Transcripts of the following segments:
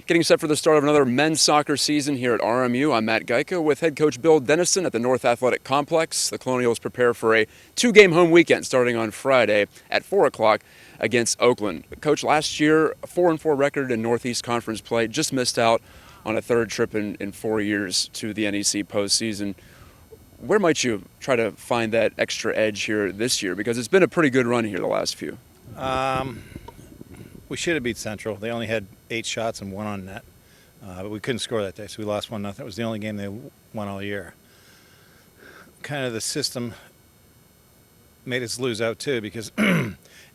Getting set for the start of another men's soccer season here at RMU. I'm Matt Gajtka with head coach Bill Denniston at the North Athletic Complex. The Colonials prepare for a two-game home weekend starting on Friday at 4 o'clock against Oakland. Coach, last year, a 4-4 record in Northeast Conference play, just missed out on a third trip in 4 years to the NEC postseason. Where might you try to find that extra edge here this year? Because it's been a pretty good run here the last few. We should have beat Central. They only had 8 shots and 1 on net. But we couldn't score that day, so we lost 1-0. It was the only game they won all year. Kind of the system made us lose out too, because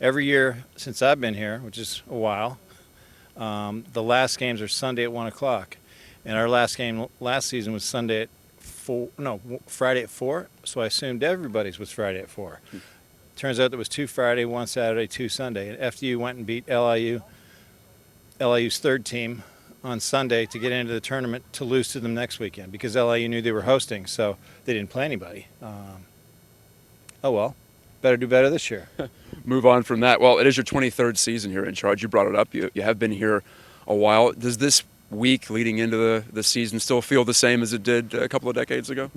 every year since I've been here, which is a while, the last games are Sunday at 1 o'clock. And our last game last season was Friday at 4, so I assumed everybody's was Friday at 4. Turns out there was 2 Friday, 1 Saturday, 2 Sunday. And FDU went and beat LIU's third team on Sunday to get into the tournament to lose to them next weekend because LIU knew they were hosting, so they didn't play anybody. Oh well, better do better this year. Move on from that. Well, it is your 23rd season here in charge. You brought it up. You have been here a while. Does this week leading into the season still feel the same as it did a couple of decades ago?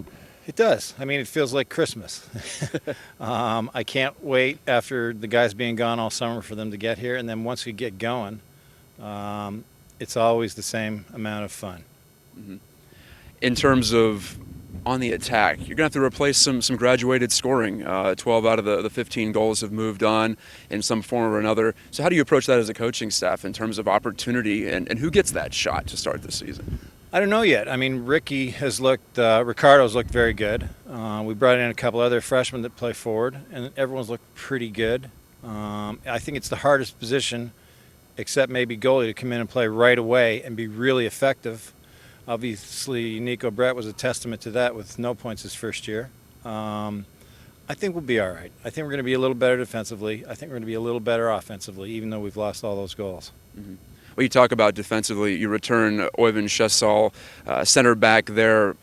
It does. I mean, it feels like Christmas. I can't wait after the guys being gone all summer for them to get here. And then once we get going, it's always the same amount of fun. Mm-hmm. In terms of on the attack, you're going to have to replace some graduated scoring. 12 out of the 15 goals have moved on in some form or another. So how do you approach that as a coaching staff in terms of opportunity and who gets that shot to start the season? I don't know yet. I mean, Ricardo's looked very good. We brought in a couple other freshmen that play forward, and everyone's looked pretty good. I think it's the hardest position, except maybe goalie, to come in and play right away and be really effective. Obviously, Nico Brett was a testament to that with no points his first year. I think we'll be all right. I think we're going to be a little better defensively. I think we're going to be a little better offensively, even though we've lost all those goals. Mm-hmm. Well, you talk about defensively, you return Oyvind Chesal, center back there.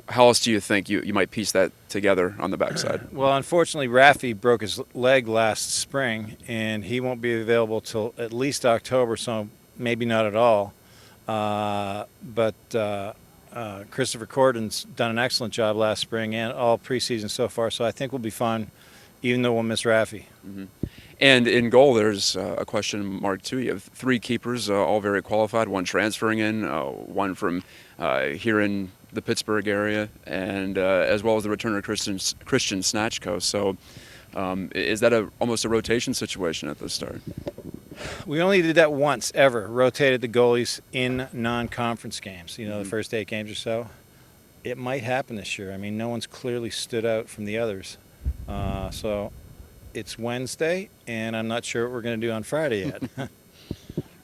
How else do you think you might piece that together on the backside? Well, unfortunately, Rafi broke his leg last spring, and he won't be available till at least October, so maybe not at all. But Christopher Cordon's done an excellent job last spring and all preseason so far, so I think we'll be fine, even though we'll miss Rafi. Mm-hmm. And in goal, there's a question mark too. You have 3 keepers, all very qualified, 1 transferring in, 1 from here in the Pittsburgh area, and as well as the returner Christian Snatchko. So is that almost a rotation situation at the start? We only did that once ever, rotated the goalies in non-conference games, the first 8 games or so. It might happen this year. I mean, no one's clearly stood out from the others. So it's Wednesday, and I'm not sure what we're going to do on Friday yet.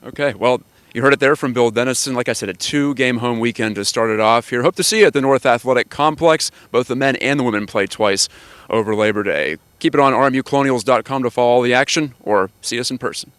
Okay, well, you heard it there from Bill Denniston. Like I said, a 2-game home weekend to start it off here. Hope to see you at the North Athletic Complex. Both the men and the women play twice over Labor Day. Keep it on rmucolonials.com to follow all the action or see us in person.